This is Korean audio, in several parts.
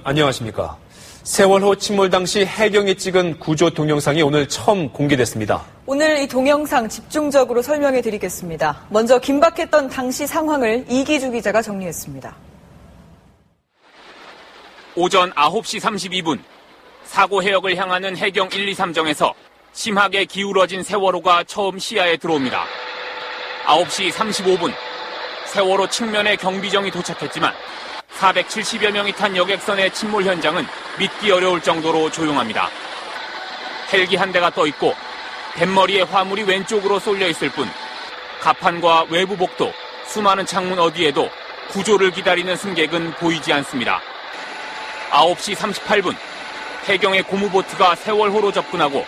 안녕하십니까. 세월호 침몰 당시 해경이 찍은 구조 동영상이 오늘 처음 공개됐습니다. 오늘 이 동영상 집중적으로 설명해 드리겠습니다. 먼저 긴박했던 당시 상황을 이기주 기자가 정리했습니다. 오전 9시 32분 사고 해역을 향하는 해경 1, 2, 3정에서 심하게 기울어진 세월호가 처음 시야에 들어옵니다. 9시 35분 세월호 측면에 경비정이 도착했지만 470여 명이 탄 여객선의 침몰 현장은 믿기 어려울 정도로 조용합니다. 헬기 한 대가 떠 있고 뱃머리에 화물이 왼쪽으로 쏠려 있을 뿐 갑판과 외부 복도, 수많은 창문 어디에도 구조를 기다리는 승객은 보이지 않습니다. 9시 38분 해경의 고무보트가 세월호로 접근하고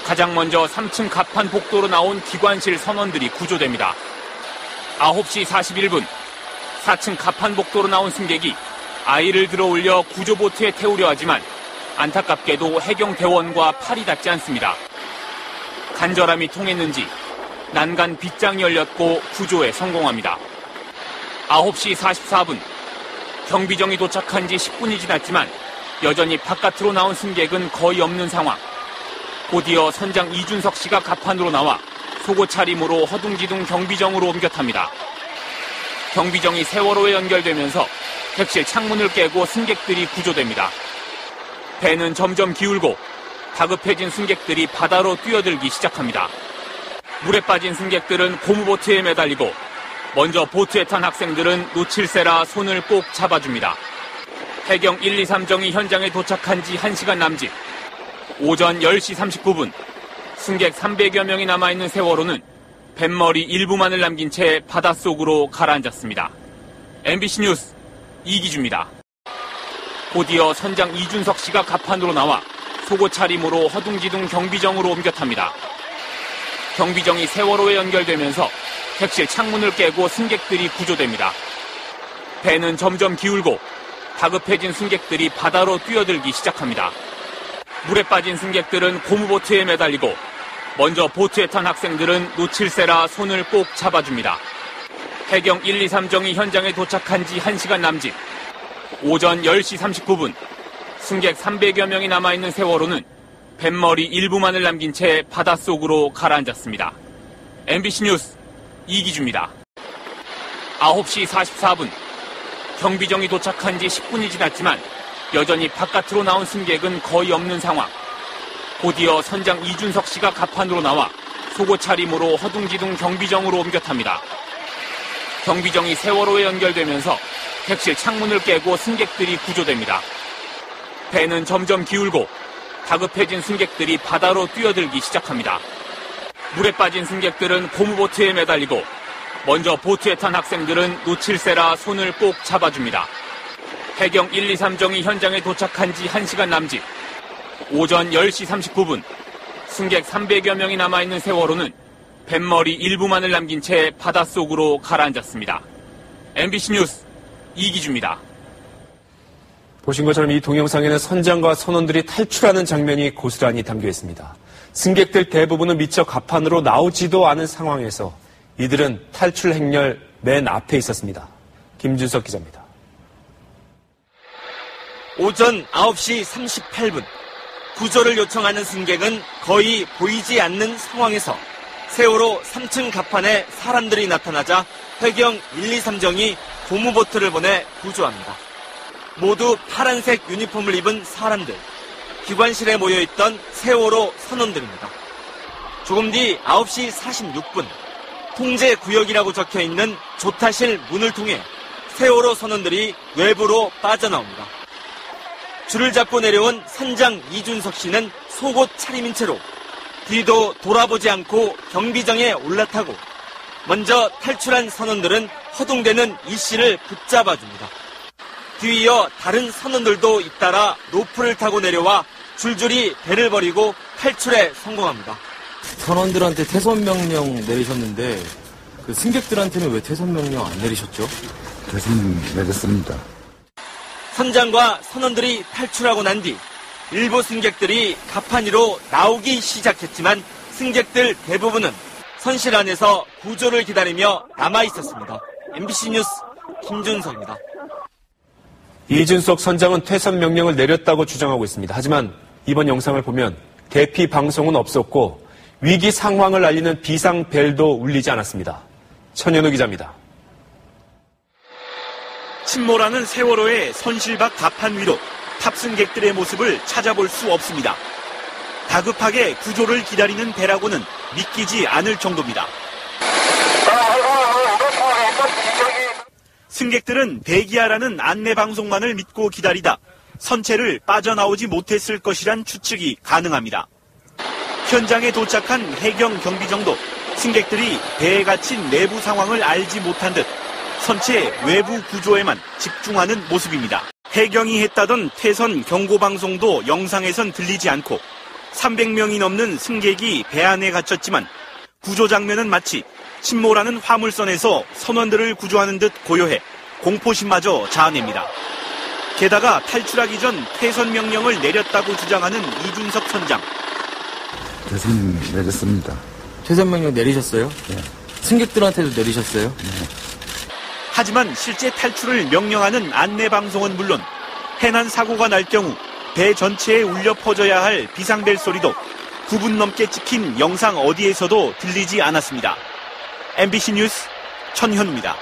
가장 먼저 3층 갑판 복도로 나온 기관실 선원들이 구조됩니다. 9시 41분 4층 갑판 복도로 나온 승객이 아이를 들어 올려 구조보트에 태우려 하지만 안타깝게도 해경 대원과 팔이 닿지 않습니다. 간절함이 통했는지 난간 빗장이 열렸고 구조에 성공합니다. 9시 44분 경비정이 도착한 지 10분이 지났지만 여전히 바깥으로 나온 승객은 거의 없는 상황. 곧이어 선장 이준석 씨가 갑판으로 나와 속옷 차림으로 허둥지둥 경비정으로 옮겨 탑니다. 경비정이 세월호에 연결되면서 객실 창문을 깨고 승객들이 구조됩니다. 배는 점점 기울고 다급해진 승객들이 바다로 뛰어들기 시작합니다. 물에 빠진 승객들은 고무보트에 매달리고 먼저 보트에 탄 학생들은 놓칠세라 손을 꼭 잡아줍니다. 해경 1, 2, 3정이 현장에 도착한 지 1시간 남짓. 오전 10시 39분 승객 300여 명이 남아있는 세월호는 뱃머리 일부만을 남긴 채 바닷속으로 가라앉았습니다. MBC 뉴스 이기주입니다. 곧이어 선장 이준석 씨가 갑판으로 나와 속옷 차림으로 허둥지둥 경비정으로 옮겨 탑니다. 경비정이 세월호에 연결되면서 객실 창문을 깨고 승객들이 구조됩니다. 배는 점점 기울고 다급해진 승객들이 바다로 뛰어들기 시작합니다. 물에 빠진 승객들은 고무보트에 매달리고 먼저 보트에 탄 학생들은 놓칠세라 손을 꼭 잡아줍니다. 해경 1, 2, 3정이 현장에 도착한 지 1시간 남짓. 오전 10시 39분 승객 300여 명이 남아있는 세월호는 뱃머리 일부만을 남긴 채 바닷속으로 가라앉았습니다. MBC 뉴스 이기주입니다. 9시 44분 경비정이 도착한 지 10분이 지났지만 여전히 바깥으로 나온 승객은 거의 없는 상황. 곧이어 선장 이준석 씨가 갑판으로 나와 속옷 차림으로 허둥지둥 경비정으로 옮겨 탑니다. 경비정이 세월호에 연결되면서 객실 창문을 깨고 승객들이 구조됩니다. 배는 점점 기울고 다급해진 승객들이 바다로 뛰어들기 시작합니다. 물에 빠진 승객들은 고무보트에 매달리고 먼저 보트에 탄 학생들은 놓칠세라 손을 꼭 잡아줍니다. 해경 1, 2, 3정이 현장에 도착한 지 1시간 남짓. 오전 10시 39분 승객 300여 명이 남아있는 세월호는 뱃머리 일부만을 남긴 채 바닷속으로 가라앉았습니다. MBC 뉴스 이기주입니다. 보신 것처럼 이 동영상에는 선장과 선원들이 탈출하는 장면이 고스란히 담겨 있습니다. 승객들 대부분은 미처 갑판으로 나오지도 않은 상황에서 이들은 탈출 행렬 맨 앞에 있었습니다. 김준석 기자입니다. 오전 9시 38분 구조를 요청하는 승객은 거의 보이지 않는 상황에서 세월호 3층 갑판에 사람들이 나타나자 해경 1, 2, 3정이 고무보트를 보내 구조합니다. 모두 파란색 유니폼을 입은 사람들, 기관실에 모여있던 세월호 선원들입니다. 조금 뒤 9시 46분 통제구역이라고 적혀있는 조타실 문을 통해 세월호 선원들이 외부로 빠져나옵니다. 줄을 잡고 내려온 선장 이준석 씨는 속옷 차림인 채로 뒤도 돌아보지 않고 경비정에 올라타고 먼저 탈출한 선원들은 허둥대는 이 씨를 붙잡아줍니다. 뒤이어 다른 선원들도 잇따라 로프를 타고 내려와 줄줄이 배를 버리고 탈출에 성공합니다. 선원들한테 퇴선 명령 내리셨는데 그 승객들한테는 왜 퇴선 명령 안 내리셨죠? 퇴선 내렸습니다. 선장과 선원들이 탈출하고 난 뒤 일부 승객들이 갑판 위로 나오기 시작했지만 승객들 대부분은 선실 안에서 구조를 기다리며 남아 있었습니다. MBC 뉴스 김준석입니다. 이준석 선장은 퇴선 명령을 내렸다고 주장하고 있습니다. 하지만 이번 영상을 보면 대피 방송은 없었고 위기 상황을 알리는 비상벨도 울리지 않았습니다. 천현우 기자입니다. 침몰하는 세월호의 선실박 갑판 위로 탑승객들의 모습을 찾아볼 수 없습니다. 다급하게 구조를 기다리는 배라고는 믿기지 않을 정도입니다. 승객들은 대기하라는 안내방송만을 믿고 기다리다 선체를 빠져나오지 못했을 것이란 추측이 가능합니다. 현장에 도착한 해경 경비정도 승객들이 배에 갇힌 내부 상황을 알지 못한 듯 선체 외부 구조에만 집중하는 모습입니다. 해경이 했다던 퇴선 경고방송도 영상에선 들리지 않고 300명이 넘는 승객이 배 안에 갇혔지만 구조 장면은 마치 침몰하는 화물선에서 선원들을 구조하는 듯 고요해 공포심마저 자아냅니다. 게다가 탈출하기 전 퇴선 명령을 내렸다고 주장하는 이준석 선장. 퇴선 내렸습니다. 퇴선 명령 내리셨어요? 네. 승객들한테도 내리셨어요? 네. 하지만 실제 탈출을 명령하는 안내방송은 물론 해난 사고가 날 경우 배 전체에 울려 퍼져야 할 비상벨 소리도 9분 넘게 찍힌 영상 어디에서도 들리지 않았습니다. MBC 뉴스 천현우입니다.